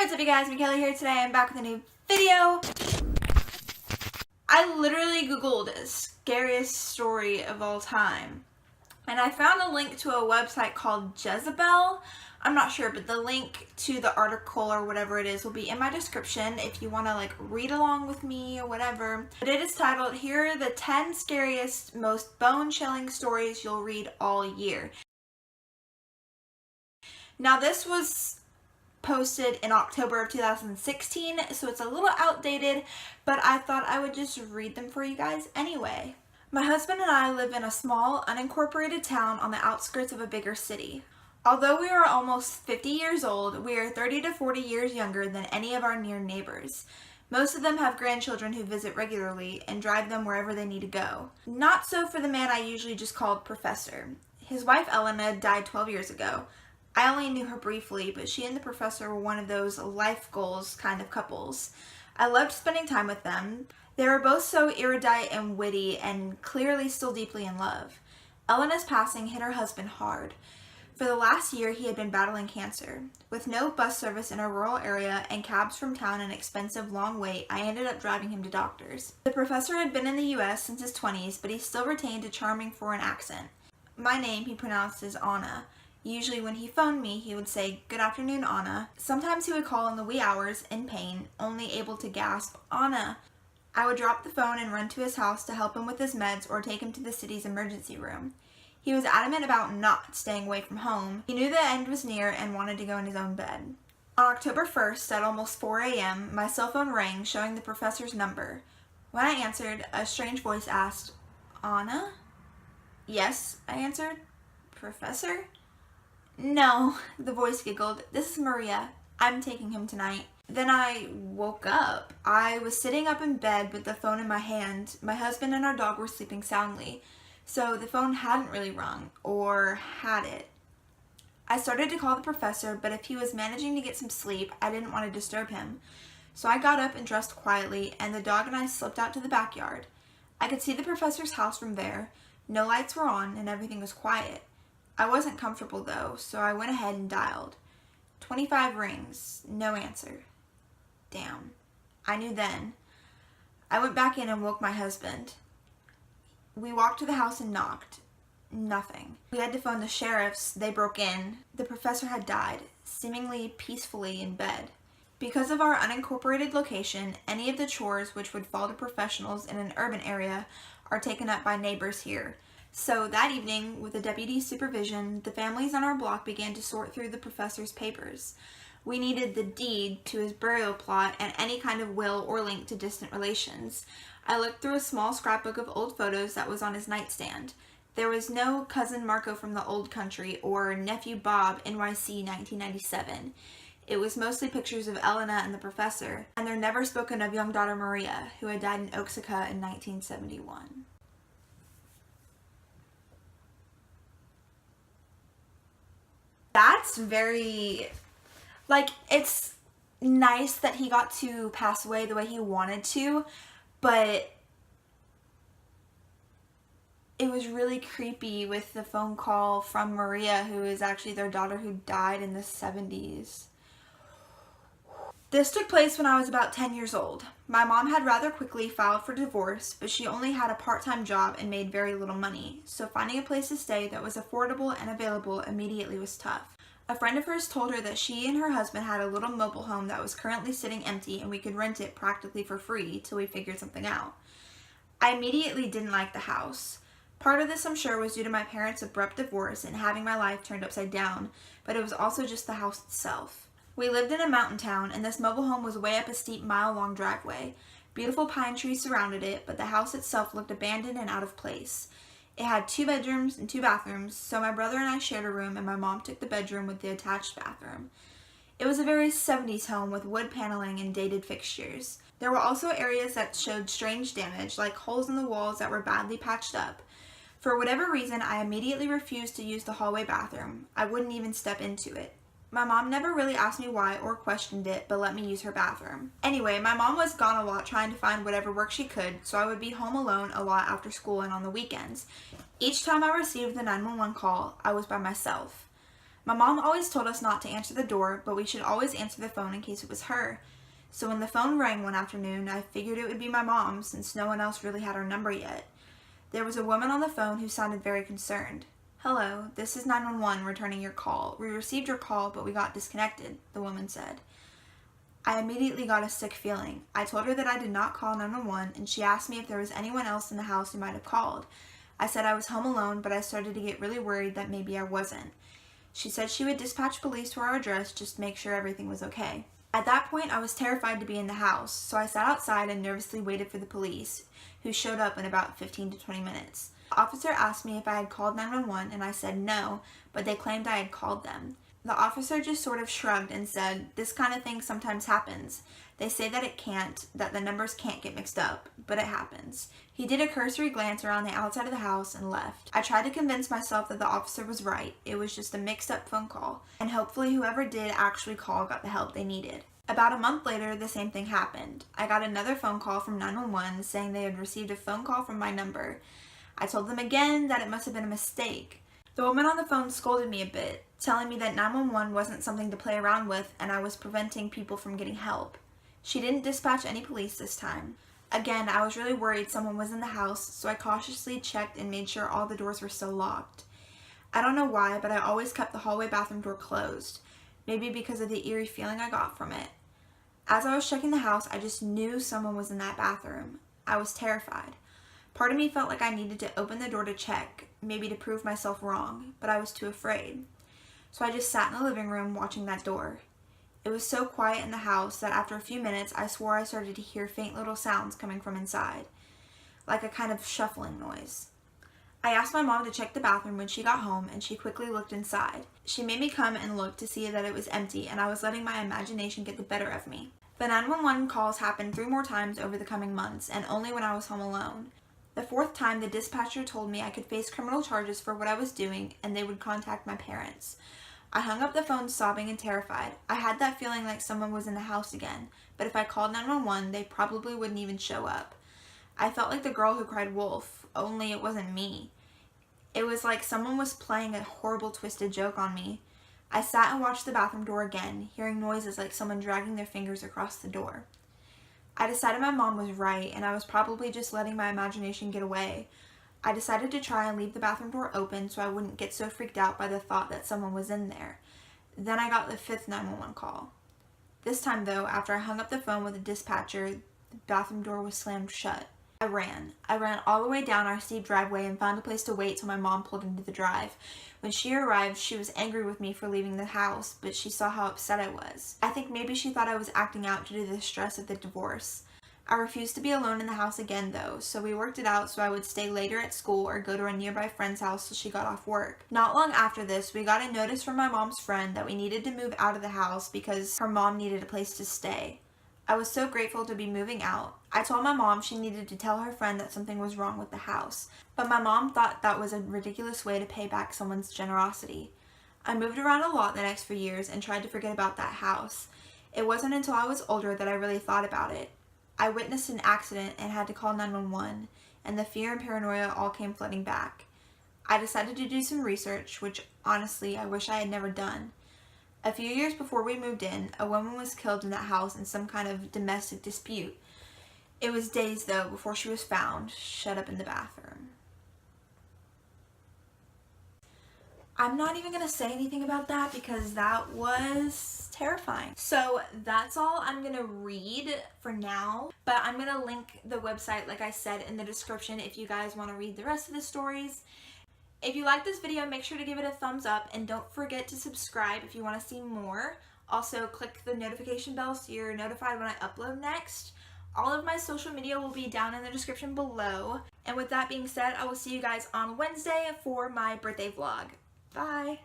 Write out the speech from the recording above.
What's up you guys, Michaela here today. I'm back with a new video. I literally googled scariest story of all time and I found a link to a website called Jezebel. I'm not sure, but the link to the article or whatever it is will be in my description if you want to read along with me or whatever. But it is titled, "Here are the 10 scariest, most bone-chilling stories you'll read all year." Now this was posted in October of 2016, so it's a little outdated, but I thought I would just read them for you guys anyway. My husband and I live in a small, unincorporated town on the outskirts of a bigger city. Although we are almost 50 years old, we are 30 to 40 years younger than any of our near neighbors. Most of them have grandchildren who visit regularly and drive them wherever they need to go. Not so for the man I usually just called Professor. His wife Elena died 12 years ago. I only knew her briefly, but she and the professor were one of those life goals kind of couples. I loved spending time with them. They were both so erudite and witty and clearly still deeply in love. Elena's passing hit her husband hard. For the last year, he had been battling cancer. With no bus service in a rural area and cabs from town an expensive long wait, I ended up driving him to doctors. The professor had been in the US since his 20s, but he still retained a charming foreign accent. My name he pronounced as Anna. Usually when he phoned me, he would say, "Good afternoon, Anna." Sometimes he would call in the wee hours, in pain, only able to gasp, "Anna." I would drop the phone and run to his house to help him with his meds or take him to the city's emergency room. He was adamant about not staying away from home. He knew the end was near and wanted to go in his own bed. On October 1st, at almost 4 a.m., my cell phone rang, showing the professor's number. When I answered, a strange voice asked, "Anna?" "Yes," I answered. "Professor?" "No," the voice giggled. "This is Maria. I'm taking him tonight." Then I woke up. I was sitting up in bed with the phone in my hand. My husband and our dog were sleeping soundly, so the phone hadn't really rung, or had it. I started to call the professor, but if he was managing to get some sleep, I didn't want to disturb him. So I got up and dressed quietly, and the dog and I slipped out to the backyard. I could see the professor's house from there. No lights were on, and everything was quiet. I wasn't comfortable though, so I went ahead and dialed. 25 rings, no answer. Damn. I knew then. I went back in and woke my husband. We walked to the house and knocked. Nothing. We had to phone the sheriffs. They broke in. The professor had died, seemingly peacefully in bed. Because of our unincorporated location, any of the chores which would fall to professionals in an urban area are taken up by neighbors here. So that evening, with the deputy's supervision, the families on our block began to sort through the professor's papers. We needed the deed to his burial plot and any kind of will or link to distant relations. I looked through a small scrapbook of old photos that was on his nightstand. There was no cousin Marco from the old country or nephew Bob, NYC 1997. It was mostly pictures of Elena and the professor, and their never spoken of young daughter Maria, who had died in Oaxaca in 1971. That's very, it's nice that he got to pass away the way he wanted to, but it was really creepy with the phone call from Maria, who is actually their daughter who died in the 70s. This took place when I was about 10 years old. My mom had rather quickly filed for divorce, but she only had a part-time job and made very little money, so finding a place to stay that was affordable and available immediately was tough. A friend of hers told her that she and her husband had a little mobile home that was currently sitting empty and we could rent it practically for free till we figured something out. I immediately didn't like the house. Part of this, I'm sure, was due to my parents' abrupt divorce and having my life turned upside down, but it was also just the house itself. We lived in a mountain town, and this mobile home was way up a steep mile-long driveway. Beautiful pine trees surrounded it, but the house itself looked abandoned and out of place. It had 2 bedrooms and 2 bathrooms, so my brother and I shared a room, and my mom took the bedroom with the attached bathroom. It was a very 70s home with wood paneling and dated fixtures. There were also areas that showed strange damage, like holes in the walls that were badly patched up. For whatever reason, I immediately refused to use the hallway bathroom. I wouldn't even step into it. My mom never really asked me why or questioned it, but let me use her bathroom. Anyway, my mom was gone a lot trying to find whatever work she could, so I would be home alone a lot after school and on the weekends. Each time I received the 911 call, I was by myself. My mom always told us not to answer the door, but we should always answer the phone in case it was her. So when the phone rang one afternoon, I figured it would be my mom since no one else really had her number yet. There was a woman on the phone who sounded very concerned. "Hello, this is 911 returning your call. We received your call, but we got disconnected," the woman said. I immediately got a sick feeling. I told her that I did not call 911, and she asked me if there was anyone else in the house who might have called. I said I was home alone, but I started to get really worried that maybe I wasn't. She said she would dispatch police to our address just to make sure everything was okay. At that point, I was terrified to be in the house, so I sat outside and nervously waited for the police, who showed up in about 15 to 20 minutes. The officer asked me if I had called 911, and I said no, but they claimed I had called them. The officer just sort of shrugged and said, "This kind of thing sometimes happens. They say that it can't, that the numbers can't get mixed up, but it happens." He did a cursory glance around the outside of the house and left. I tried to convince myself that the officer was right. It was just a mixed up phone call, and hopefully whoever did actually call got the help they needed. About a month later, the same thing happened. I got another phone call from 911 saying they had received a phone call from my number. I told them again that it must have been a mistake. The woman on the phone scolded me a bit, telling me that 911 wasn't something to play around with and I was preventing people from getting help. She didn't dispatch any police this time. Again, I was really worried someone was in the house, so I cautiously checked and made sure all the doors were still locked. I don't know why, but I always kept the hallway bathroom door closed, maybe because of the eerie feeling I got from it. As I was checking the house, I just knew someone was in that bathroom. I was terrified. Part of me felt like I needed to open the door to check, maybe to prove myself wrong, but I was too afraid. So I just sat in the living room watching that door. It was so quiet in the house that after a few minutes I swore I started to hear faint little sounds coming from inside, like a kind of shuffling noise. I asked my mom to check the bathroom when she got home, and she quickly looked inside. She made me come and look to see that it was empty, and I was letting my imagination get the better of me. The 911 calls happened 3 more times over the coming months, and only when I was home alone. The 4th time, the dispatcher told me I could face criminal charges for what I was doing, and they would contact my parents. I hung up the phone sobbing and terrified. I had that feeling like someone was in the house again, but if I called 911, they probably wouldn't even show up. I felt like the girl who cried wolf, only it wasn't me. It was like someone was playing a horrible twisted joke on me. I sat and watched the bathroom door again, hearing noises like someone dragging their fingers across the door. I decided my mom was right, and I was probably just letting my imagination get away. I decided to try and leave the bathroom door open so I wouldn't get so freaked out by the thought that someone was in there. Then I got the 5th 911 call. This time though, after I hung up the phone with the dispatcher, the bathroom door was slammed shut. I ran all the way down our steep driveway and found a place to wait till my mom pulled into the drive. When she arrived, she was angry with me for leaving the house, but she saw how upset I was. I think maybe she thought I was acting out due to the stress of the divorce. I refused to be alone in the house again though, so we worked it out so I would stay later at school or go to a nearby friend's house till she got off work. Not long after this, we got a notice from my mom's friend that we needed to move out of the house because her mom needed a place to stay. I was so grateful to be moving out. I told my mom she needed to tell her friend that something was wrong with the house, but my mom thought that was a ridiculous way to pay back someone's generosity. I moved around a lot the next few years and tried to forget about that house. It wasn't until I was older that I really thought about it. I witnessed an accident and had to call 911, and the fear and paranoia all came flooding back. I decided to do some research, which honestly I wish I had never done. A few years before we moved in, a woman was killed in that house in some kind of domestic dispute. It was days, though, before she was found, shut up in the bathroom. I'm not even going to say anything about that because that was terrifying. So that's all I'm going to read for now, but I'm going to link the website, like I said, in the description if you guys want to read the rest of the stories. If you like this video, make sure to give it a thumbs up, and don't forget to subscribe if you want to see more. Also, click the notification bell so you're notified when I upload next. All of my social media will be down in the description below. And with that being said, I will see you guys on Wednesday for my birthday vlog. Bye!